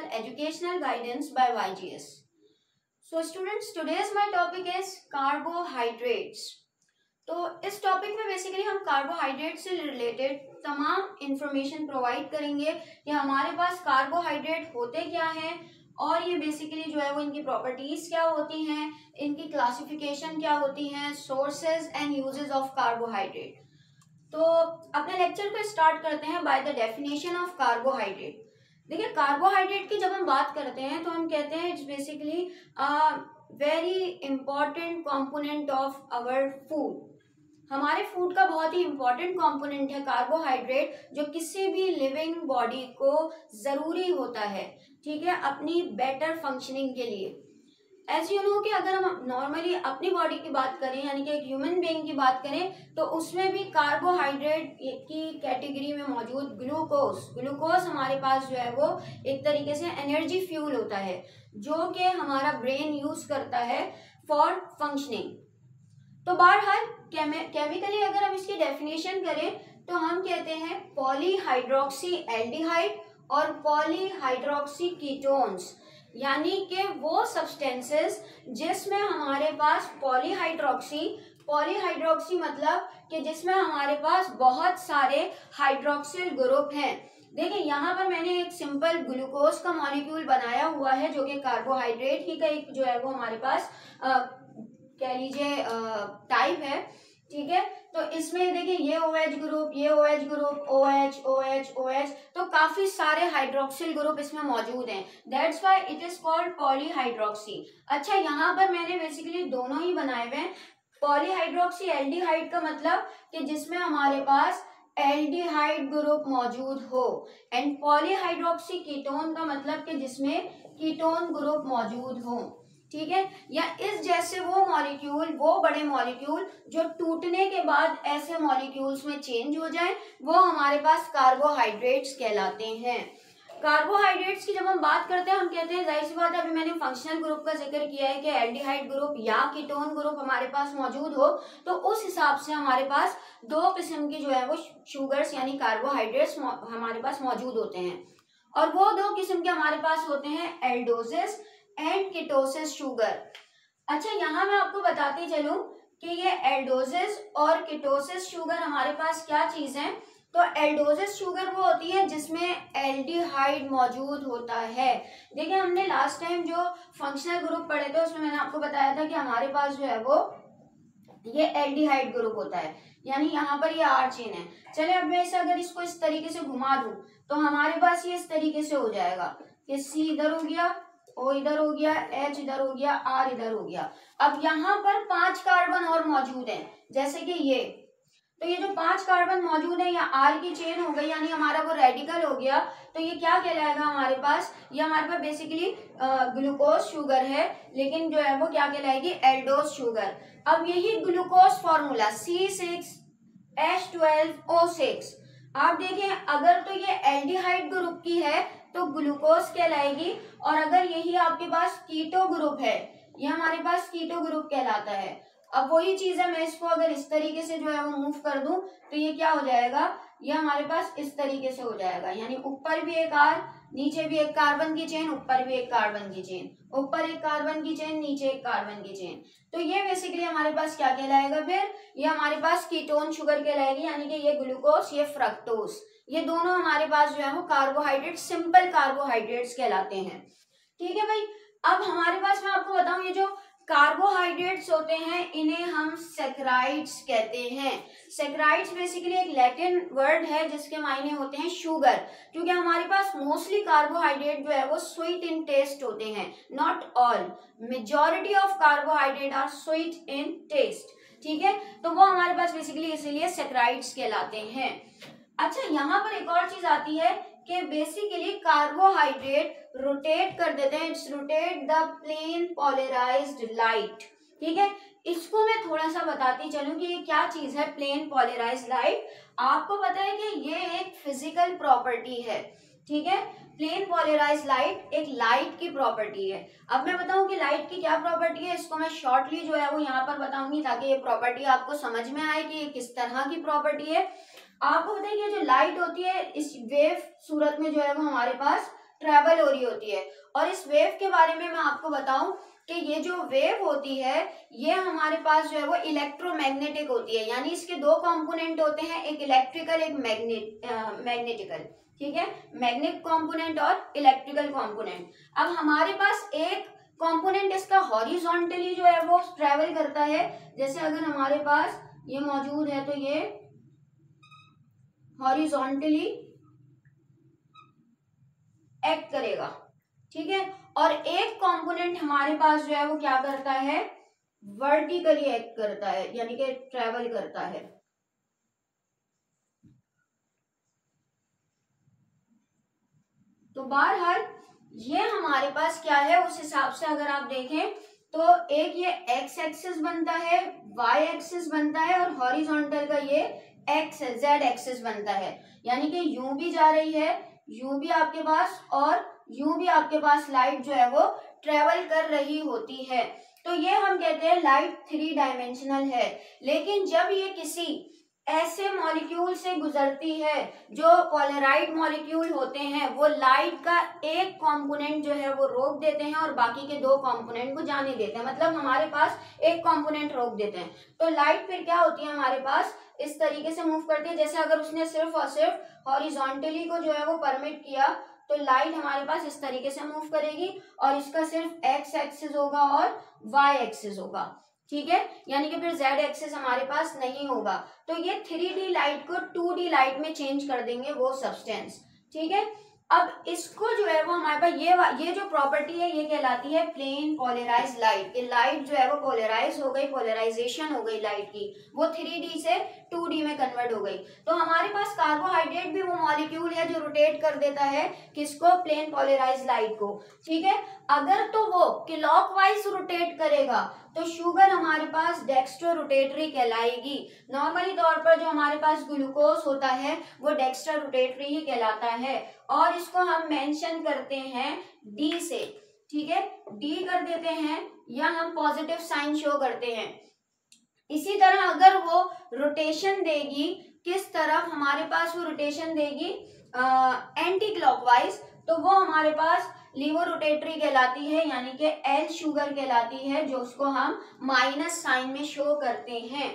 International Educational Guidance by YGS. So students, today's my topic is carbohydrates. तो इस topic में basically हम carbohydrate से रिलेटेड तमाम इंफॉर्मेशन प्रोवाइड करेंगे कि हमारे पास कार्बोहाइड्रेट होते क्या हैं और ये बेसिकली जो है वो इनकी प्रॉपर्टीज क्या होती हैं, इनकी क्लासिफिकेशन क्या होती हैं, sources and uses of carbohydrate. तो अपने लेक्चर को स्टार्ट करते हैं by the definition of carbohydrate. देखिए, कार्बोहाइड्रेट की जब हम बात करते हैं तो हम कहते हैं it's basically very important component of our food. हमारे फूड का बहुत ही इंपॉर्टेंट कंपोनेंट है कार्बोहाइड्रेट, जो किसी भी लिविंग बॉडी को जरूरी होता है, ठीक है, अपनी बेटर फंक्शनिंग के लिए। एज यू नो कि अगर हम नॉर्मली अपनी बॉडी की बात करें, यानी कि एक ह्यूमन बीइंग की बात करें, तो उसमें भी कार्बोहाइड्रेट की कैटेगरी में मौजूद ग्लूकोज हमारे पास जो है वो एक तरीके से एनर्जी फ्यूल होता है, जो कि हमारा ब्रेन यूज करता है फॉर फंक्शनिंग। तो बहरहाल केमिकली अगर हम इसकी डेफिनेशन करें तो हम कहते हैं पॉलीहाइड्रोक्सी एल्डिहाइड और पॉलीहाइड्रोक्सी कीटोन्स, यानी कि वो सब्सटेंसेस जिसमें हमारे पास पॉलीहाइड्रोक्सी मतलब कि जिसमें हमारे पास बहुत सारे हाइड्रोक्सिल ग्रुप हैं। देखिए, यहाँ पर मैंने एक सिंपल ग्लूकोज का मॉलिक्यूल बनाया हुआ है जो कि कार्बोहाइड्रेट ही का एक जो है वो हमारे पास कह लीजिए टाइप है, ठीक है। तो इसमें देखिए ये OH ग्रुप, ये OH ग्रुप, OH, तो काफी सारे हाइड्रोक्सिल ग्रुप इसमें मौजूद हैं। That's why it is called polyhydroxy. अच्छा, यहाँ पर मैंने बेसिकली दोनों ही बनाए हुए हैं। पॉलीहाइड्रोक्सी एल्डिहाइड का मतलब कि जिसमें हमारे पास एल्डिहाइड ग्रुप मौजूद हो, एंड पॉलीहाइड्रोक्सी कीटोन का मतलब कि जिसमें कीटोन ग्रुप मौजूद हो, ठीक है। या इस जैसे वो मॉलिक्यूल, वो बड़े मॉलिक्यूल जो टूटने के बाद ऐसे मॉलिक्यूल्स में चेंज हो जाएं, वो हमारे पास कार्बोहाइड्रेट्स कहलाते हैं। कार्बोहाइड्रेट्स की जब हम बात करते हैं, हम कहते हैं जाहिर सी बात है, अभी मैंने फंक्शनल ग्रुप का जिक्र किया है कि एल्डिहाइड ग्रुप या कीटोन ग्रुप हमारे पास मौजूद हो, तो उस हिसाब से हमारे पास दो किस्म की जो है वो शुगर्स यानी कार्बोहाइड्रेट्स हमारे पास मौजूद होते हैं, और वो दो किस्म के हमारे पास होते हैं एल्डोसिस एंड कीटोसिस शुगर। अच्छा, यहाँ मैं आपको बताती चलूं कि ये एल्डोसिस और कीटोसिस शुगर हमारे पास क्या चीज है। तो एल्डोसिस शुगर वो होती है जिसमें एल्डिहाइड मौजूद होता है। देखिए, हमने लास्ट टाइम जो फंक्शनल ग्रुप पढ़े थे उसमें मैंने आपको बताया था कि हमारे पास जो है वो ये एल्डिहाइड ग्रुप होता है, यानी यहाँ पर ये R चेन है। चले, अब मैं इसे अगर इसको इस तरीके से घुमा दूं तो हमारे पास ये इस तरीके से हो जाएगा कि C इधर हो गया, O इधर हो गया, H इधर हो गया, R इधर हो गया। अब यहाँ पर 5 कार्बन और मौजूद हैं, जैसे कि ये। तो ये जो 5 कार्बन मौजूद है, या R की चेन हो गई, यानी हमारा वो रेडिकल हो गया। तो ये क्या कहलाएगा हमारे पास, ये हमारे पास बेसिकली ग्लूकोज शुगर है, लेकिन जो है वो क्या कहलाएगी, एल्डोज शुगर। अब यही ग्लूकोज फॉर्मूला C6H12O6, आप देखें अगर तो ये एल्डिहाइड ग्रुप की है तो ग्लूकोज कहलाएगी, और अगर यही आपके पास कीटो ग्रुप है, ये हमारे पास कीटो ग्रुप कहलाता है। अब वही चीज है, मैं इसको अगर इस तरीके से जो है वो मूव कर दूं तो ये क्या हो जाएगा, ये हमारे पास इस तरीके से हो जाएगा, यानी ऊपर भी एक R, नीचे भी एक कार्बन की चेन, ऊपर भी एक कार्बन की चेन, ऊपर एक कार्बन की चेन, नीचे एक कार्बन की चेन। तो ये बेसिकली हमारे पास क्या कहलाएगा, फिर ये हमारे पास कीटोन शुगर कहलाएगी, यानी कि ये ग्लूकोज, ये फ्रक्टोज, ये दोनों हमारे पास जो है वो कार्बोहाइड्रेट, सिंपल कार्बोहाइड्रेट्स कहलाते हैं, ठीक है भाई। अब हमारे पास मैं आपको बताऊं, ये जो कार्बोहाइड्रेट्स होते हैं इन्हें हम सैकराइड्स कहते हैं। सैकराइड्स बेसिकली एक लैटिन वर्ड है जिसके मायने होते हैं शुगर, क्योंकि हमारे पास मोस्टली कार्बोहाइड्रेट जो है वो स्वीट इन टेस्ट होते हैं, not all, majority of carbohydrate are sweet in taste, ठीक है। तो वो हमारे पास बेसिकली इसीलिए सैकराइड्स कहलाते हैं। अच्छा, यहाँ पर एक और चीज आती है कि बेसिकली कार्बोहाइड्रेट रोटेट कर देते हैं, it's rotate the plane polarised light, ठीक है। इसको मैं थोड़ा सा बताती चलूं कि ये क्या चीज है प्लेन पोलराइज्ड लाइट। आपको पता है कि ये एक फिजिकल प्रॉपर्टी है, ठीक है। प्लेन पोलराइज्ड लाइट एक लाइट की प्रॉपर्टी है। अब मैं बताऊं कि लाइट की क्या प्रॉपर्टी है, इसको मैं शॉर्टली जो है वो यहाँ पर बताऊंगी ताकि ये प्रॉपर्टी आपको समझ में आए कि ये किस तरह की प्रॉपर्टी है। आपको बताइए, जो लाइट होती है इस वेव सूरत में जो है वो हमारे पास ट्रेवल हो रही होती है। और इस वेव के बारे में मैं आपको बताऊं कि ये जो वेव होती है ये हमारे पास जो है वो इलेक्ट्रोमैग्नेटिक होती है, यानी इसके दो कंपोनेंट होते हैं, एक इलेक्ट्रिकल एक मैग्नेटिकल, ठीक है, मैग्नेटिक कंपोनेंट और इलेक्ट्रिकल कंपोनेंट। अब हमारे पास एक कंपोनेंट इसका हॉरिजॉन्टली जो है वो ट्रेवल करता है, जैसे अगर हमारे पास ये मौजूद है तो ये हॉरिजॉन्टली एक्ट करेगा, ठीक है, और एक कंपोनेंट हमारे पास जो है वो क्या करता है, वर्टिकली एक्ट करता है, यानी कि ट्रेवल करता है। तो बहरहाल ये हमारे पास क्या है, उस हिसाब से अगर आप देखें तो एक ये एक्स एक्सिस बनता है, वाई एक्सिस बनता है, और हॉरिजॉन्टल का ये एक्स जेड एक्सिस बनता है, यानी कि यूं भी जा रही है, यूं भी आपके पास, और यूं भी आपके पास लाइट जो है वो ट्रेवल कर रही होती है। तो ये हम कहते हैं लाइट 3 डायमेंशनल है। लेकिन जब ये किसी ऐसे मॉलिक्यूल से गुजरती है जो पोलराइड मॉलिक्यूल होते हैं, वो लाइट का एक कंपोनेंट जो है वो रोक देते हैं और बाकी के दो कंपोनेंट को जाने देते हैं, मतलब हमारे पास एक कंपोनेंट रोक देते हैं, तो लाइट फिर क्या होती है हमारे पास इस तरीके से मूव करती है। जैसे अगर उसने सिर्फ और सिर्फ हॉरिजॉन्टली को जो है वो परमिट किया तो लाइट हमारे पास इस तरीके से मूव करेगी, और इसका सिर्फ एक्स एक्सिस होगा और वाई एक्सिस होगा, ठीक है, यानी कि फिर जेड एक्सिस हमारे पास नहीं होगा। तो ये 3D लाइट को 2D लाइट में चेंज कर देंगे वो सब्सटेंस, ठीक है। अब इसको जो है वो हमारे पास ये जो प्रॉपर्टी है ये कहलाती है प्लेन पोलराइज लाइट। ये लाइट जो है वो पोलराइज हो गई, पोलराइजेशन हो गई लाइट की, वो 3D से 2D में कन्वर्ट हो गई। तो हमारे पास कार्बोहाइड्रेट भी वो मॉलिक्यूल है जो रोटेट कर देता है किसको, प्लेन पोलराइज लाइट को, ठीक है। अगर तो वो क्लॉकवाइज रोटेट करेगा तो शुगर हमारे पास डेक्स्ट्रो रोटेटरी कहलाएगी। नॉर्मली तौर पर जो हमारे पास ग्लूकोज होता है वो डेक्स्ट्रो रोटेटरी ही कहलाता है, और इसको हम मेंशन करते हैं डी से, ठीक है, डी कर देते हैं या हम पॉजिटिव साइन शो करते हैं। इसी तरह अगर वो रोटेशन देगी किस तरफ, हमारे पास वो रोटेशन देगी एंटी क्लॉकवाइज, तो वो हमारे पास लीवो रोटेटरी कहलाती है, यानी कि एल शुगर कहलाती है, जो उसको हम माइनस साइन में शो करते हैं।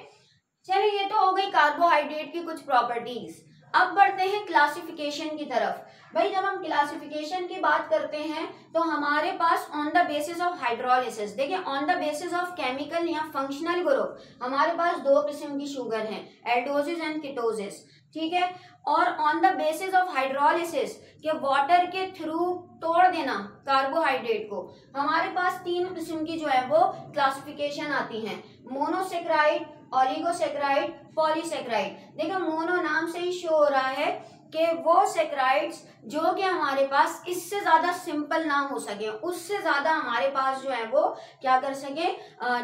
चलिए ये तो हो गई कार्बोहाइड्रेट की कुछ प्रॉपर्टीज। अब बढ़ते हैं क्लासिफिकेशन की तरफ। भाई जब हम क्लासिफिकेशन की बात करते हैं तो हमारे पास on the basis of hydrolysis, देखिए on the basis of chemical या फंक्शनल ग्रुप हमारे पास दो किस्म की शुगर हैं, एल्डोसिस एंड कीटोसिस, ठीक है। और on the basis of hydrolysis के वाटर के थ्रू तोड़ देना कार्बोहाइड्रेट को, हमारे पास तीन किस्म की जो है वो क्लासिफिकेशन आती हैं, मोनोसेक्राइड, ओलिगोसेक्राइड, पॉलीसेक्राइड। देखो मोनो नाम से ही शो हो रहा है कि वो सेक्राइड्स जो कि हमारे पास इससे ज्यादा सिंपल ना हो सके, उससे ज्यादा हमारे पास जो है वो क्या कर सके,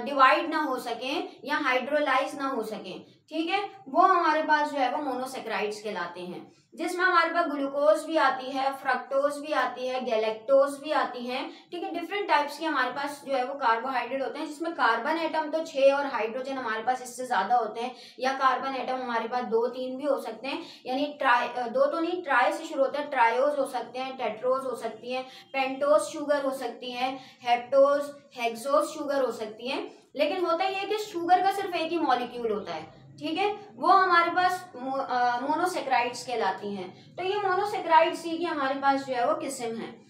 डिवाइड ना हो सके या हाइड्रोलाइज ना हो सके, ठीक है, वो हमारे पास जो है वो मोनोसेक्राइड्स कहलाते हैं, जिसमें हमारे पास ग्लूकोज भी आती है, फ्रक्टोज भी आती है, गैलेक्टोज भी आती है, ठीक है, डिफरेंट टाइप्स की हमारे पास जो है वो कार्बोहाइड्रेट होते हैं, जिसमें कार्बन एटम तो 6 और हाइड्रोजन हमारे पास इससे ज्यादा होते हैं, या कार्बन एटम हमारे पास 2-3 भी हो सकते हैं, यानी दो तो नहीं, ट्राई से शुरू होते हैं, ट्रायोज हो सकते हैं, टेट्रोज हो सकती है, पेंटोज शुगर हो सकती है, हेप्टोज हेक्सोज शुगर हो सकती है। लेकिन होता ही है कि शुगर का सिर्फ एक ही मॉलिक्यूल होता है, ठीक है, वो हमारे पास मोनोसेक्राइड्स कहलाती हैं। तो ये मोनोसेक्राइड्स ही की हमारे पास जो है वो किस्म है।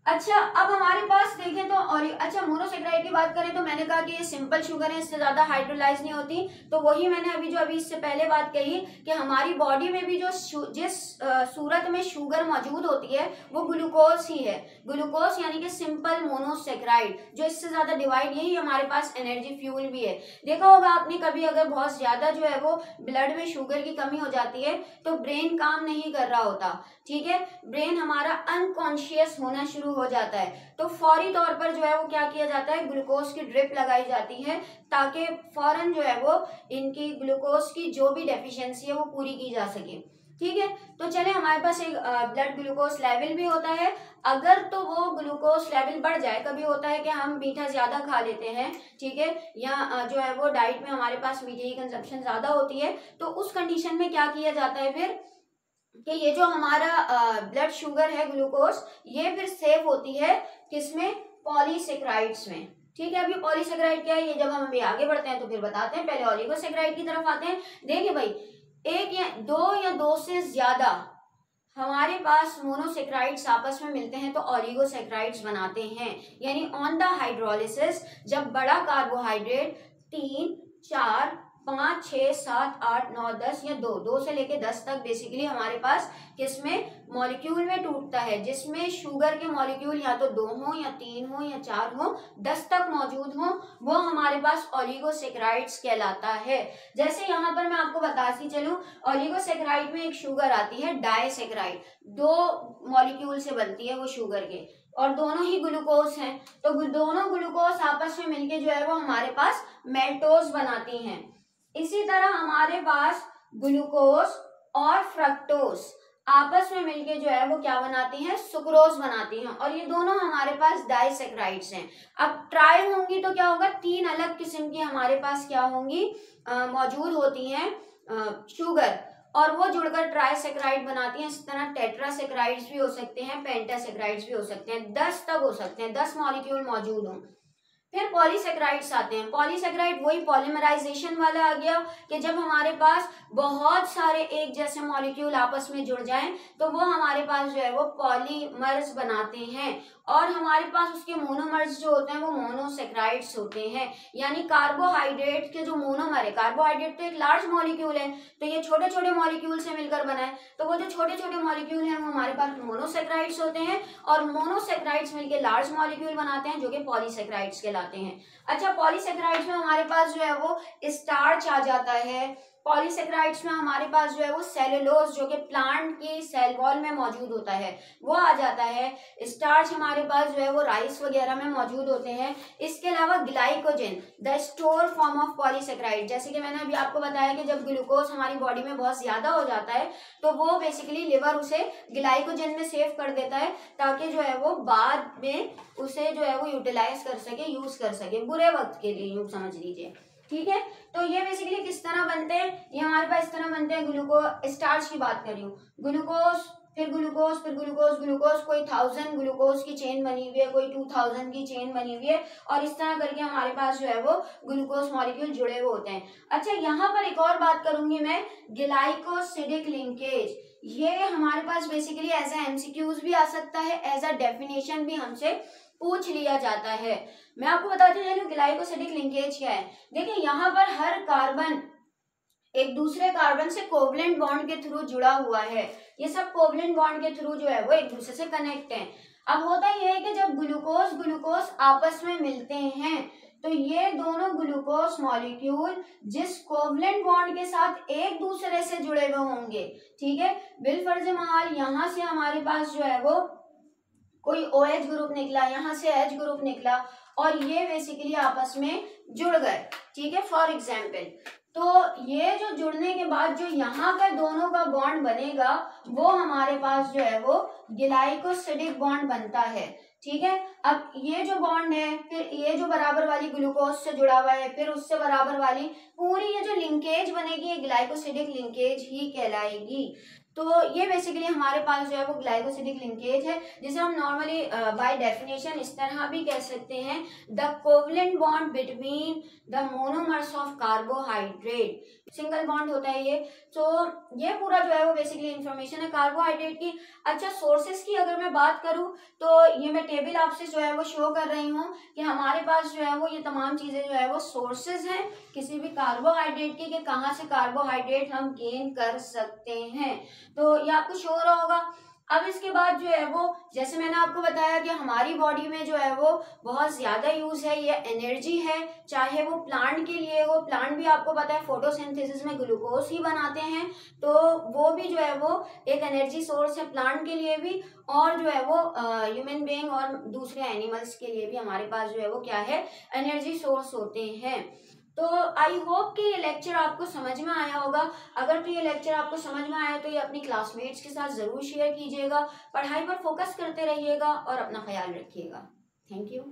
अच्छा अब हमारे पास देखें तो, और अच्छा मोनोसेक्राइड की बात करें तो मैंने कहा कि ये सिंपल शुगर है, इससे ज्यादा हाइड्रोलाइज नहीं होती, तो वही मैंने अभी इससे पहले बात कही कि हमारी बॉडी में भी जो जिस सूरत में शुगर मौजूद होती है वो ग्लूकोज ही है, ग्लूकोज यानी कि सिंपल मोनोसेक्राइड, जो इससे ज्यादा डिवाइड, यही हमारे पास एनर्जी फ्यूल भी है। देखा होगा आपने कभी, अगर बहुत ज्यादा जो है वो ब्लड में शुगर की कमी हो जाती है तो ब्रेन काम नहीं कर रहा होता, ठीक है, ब्रेन हमारा अनकॉन्शियस होना शुरू हो जाता है, तो फौरी तौर पर जो है वो क्या किया जाता है, ग्लूकोज की ड्रिप लगाई जाती है ताकि फौरन जो है वो इनकी ग्लूकोज की जो भी डेफिशिएंसी है वो पूरी की जा सके, ठीक है। तो चले हमारे पास एक ब्लड ग्लूकोज लेवल भी होता है, अगर तो वो ग्लूकोज लेवल बढ़ जाए, कभी होता है कि हम मीठा ज्यादा खा लेते हैं, ठीक है, या जो है वो डाइट में हमारे पास मीठे की कंजप्शन ज्यादा होती है, तो उस कंडीशन में क्या किया जाता है, फिर कि ये जो हमारा ब्लड शुगर है ग्लूकोज, ये फिर सेव होती है किसमें, पॉलीसेक्राइड्स में। ठीक है, अभी पॉलीसेक्राइड क्या है ये जब हम अभी आगे बढ़ते हैं तो फिर बताते हैं, पहले ओलिगोसेक्राइड की तरफ आते हैं। देखिए भाई, एक या दो से ज्यादा हमारे पास मोनोसेक्राइड्स आपस में मिलते हैं तो ओलिगोसेक्राइड्स बनाते हैं। यानी ऑन द हाइड्रोलिसिस जब बड़ा कार्बोहाइड्रेट 3, 4, 5, 6, 7, 8, 9, 10 या दो से लेके 10 तक बेसिकली हमारे पास किसमें, मॉलिक्यूल में टूटता है, जिसमें शुगर के मॉलिक्यूल या तो 2 हो या 3 हो या 4 हो, 10 तक मौजूद हो, वो हमारे पास ओलिगोसेक्राइड्स कहलाता है। जैसे यहाँ पर मैं आपको बताती चलूं, ओलिगोसेक्राइड में एक शुगर आती है डाइसेक्राइड, 2 मॉलिक्यूल से बनती है वो शुगर के, और दोनों ही ग्लूकोज हैं। तो दोनों ग्लूकोज आपस में मिलके जो है वो हमारे पास मेल्टोज बनाती हैं। इसी तरह हमारे पास ग्लूकोज और फ्रक्टोज आपस में मिलके जो है वो क्या बनाती हैं, सुक्रोज बनाती हैं, और ये दोनों हमारे पास डाइसेक्राइड्स हैं। अब ट्राई होंगी तो क्या होगा, 3 अलग किस्म की हमारे पास क्या होंगी, मौजूद होती हैं शुगर, और वो जुड़कर ट्राइसेक्राइड बनाती हैं। इस तरह टेट्रासेक्राइड्स भी हो सकते हैं, पेंटासेक्राइड्स भी हो सकते हैं, 10 तक हो सकते हैं, 10 मॉलिक्यूल मौजूद हों। फिर पॉलीसेक्राइड्स आते हैं। पॉलीसेक्राइड वही पॉलीमराइजेशन वाला आ गया कि जब हमारे पास बहुत सारे एक जैसे मॉलिक्यूल आपस में जुड़ जाएं तो वो हमारे पास जो है वो पॉलीमर्स बनाते हैं, और हमारे पास उसके मोनोमर्स जो होते हैं वो मोनोसेक्राइड्स होते हैं। यानी कार्बोहाइड्रेट के जो मोनोमर है, कार्बोहाइड्रेट तो एक लार्ज मॉलिक्यूल है, तो ये छोटे छोटे मॉलिक्यूल से मिलकर बना है, तो वो जो छोटे छोटे मॉलिक्यूल हैं वो हमारे पास मोनोसेक्राइड्स होते हैं, और मोनोसेक्राइड्स मिलकर लार्ज मॉलिक्यूल बनाते हैं जो कि पॉलीसेक्राइड्स कहलाते हैं। अच्छा, पॉलीसेक्राइड्स में हमारे पास जो है वो स्टार्च आ जाता है। पॉलीसेक्राइड्स में हमारे पास जो है वो सेलुलोज जो कि प्लांट की सेल वॉल में मौजूद होता है वो आ जाता है। स्टार्च हमारे पास जो है वो राइस वगैरह में मौजूद होते हैं। इसके अलावा glycogen, the store form of polysaccharide, जैसे कि मैंने अभी आपको बताया कि जब ग्लूकोज हमारी बॉडी में बहुत ज्यादा हो जाता है तो वो बेसिकली लिवर उसे ग्लाइकोजन में सेव कर देता है, ताकि जो है वो बाद में उसे जो है वो यूटिलाइज कर सके, यूज कर सके, बुरे वक्त के लिए यूं समझ लीजिए। ठीक है, तो ये बेसिकली किस तरह बनते हैं, ये हमारे पास इस तरह बनते हैं। ग्लूकोज, स्टार्च की बात कर रही हूँ, ग्लूकोज फिर ग्लूकोज फिर ग्लूकोज, ग्लूकोज कोई 1000 ग्लूकोज की चेन बनी हुई है, कोई 2000 की चेन बनी हुई है, और इस तरह करके हमारे पास जो है वो ग्लूकोज मॉलिक्यूल जुड़े हुए होते हैं। अच्छा, यहाँ पर एक और बात करूंगी मैं, ग्लाइकोसिडिक लिंकेज, ये हमारे पास बेसिकली एज ए एमसीक्यूज भी आ सकता है, एज अ डेफिनेशन भी हमसे पूछ लिया जाता है। मैं आपको बताती चलूं ग्लाइकोसिडिक लिंकेज क्या है। देखिए, यहाँ पर हर कार्बन एक दूसरे कार्बन से कोवलेंट बॉन्ड के थ्रू जुड़ा हुआ है। ये सब कोवलेंट बॉन्ड के थ्रू जो है वो एक दूसरे से कनेक्ट हैं। अब होता यह है कि जब ग्लूकोज ग्लूकोज आपस में मिलते हैं तो ये दोनों ग्लूकोज मॉलिक्यूल जिस कोवलेंट बॉन्ड के साथ एक दूसरे से जुड़े हुए होंगे, ठीक है, बिलफर्ज महल यहाँ से हमारे पास जो है वो कोई OH ग्रुप निकला, यहाँ से H ग्रुप निकला, और ये बेसिकली आपस में जुड़ गए। ठीक है, फॉर एग्जाम्पल, तो ये जो जुड़ने के बाद जो यहाँ का दोनों का बॉन्ड बनेगा वो हमारे पास जो है वो ग्लाइकोसिडिक बॉन्ड बनता है। ठीक है, अब ये जो बॉन्ड है, फिर ये जो बराबर वाली ग्लूकोज से जुड़ा हुआ है, फिर उससे बराबर वाली पूरी ये जो लिंकेज बनेगी ये ग्लाइकोसिडिक लिंकेज ही कहलाएगी। तो ये बेसिकली हमारे पास जो है वो ग्लाइकोसिडिक लिंकेज है, जिसे हम नॉर्मली बाय डेफिनेशन इस तरह भी कह सकते हैं, the covalent bond between the monomers of carbohydrate, single bond होता है ये। तो ये पूरा जो है वो बेसिकली इंफॉर्मेशन है कार्बोहाइड्रेट की। अच्छा, सोर्सेस की अगर मैं बात करूं तो ये मैं टेबल आपसे जो है वो शो कर रही हूँ कि हमारे पास जो है वो ये तमाम चीजें जो है वो सोर्सेज हैं किसी भी कार्बोहाइड्रेट की, कि कहाँ से कार्बोहाइड्रेट हम गेन कर सकते हैं। तो ये आपको शो हो रहा होगा। अब इसके बाद जो है वो, जैसे मैंने आपको बताया कि हमारी बॉडी में जो है वो बहुत ज्यादा यूज है, ये एनर्जी है, चाहे वो प्लांट के लिए हो, प्लांट भी आपको पता है फोटोसिंथेसिस में ग्लूकोज ही बनाते हैं, तो वो भी जो है वो एक एनर्जी सोर्स है प्लांट के लिए भी, और जो है वो ह्यूमन बीइंग और दूसरे एनिमल्स के लिए भी हमारे पास जो है वो क्या है, एनर्जी सोर्स होते हैं। तो आई होप कि ये लेक्चर आपको समझ में आया होगा। अगर तो ये लेक्चर आपको समझ में आया तो ये अपनी क्लासमेट्स के साथ जरूर शेयर कीजिएगा, पढ़ाई पर फोकस करते रहिएगा और अपना ख्याल रखिएगा। Thank you.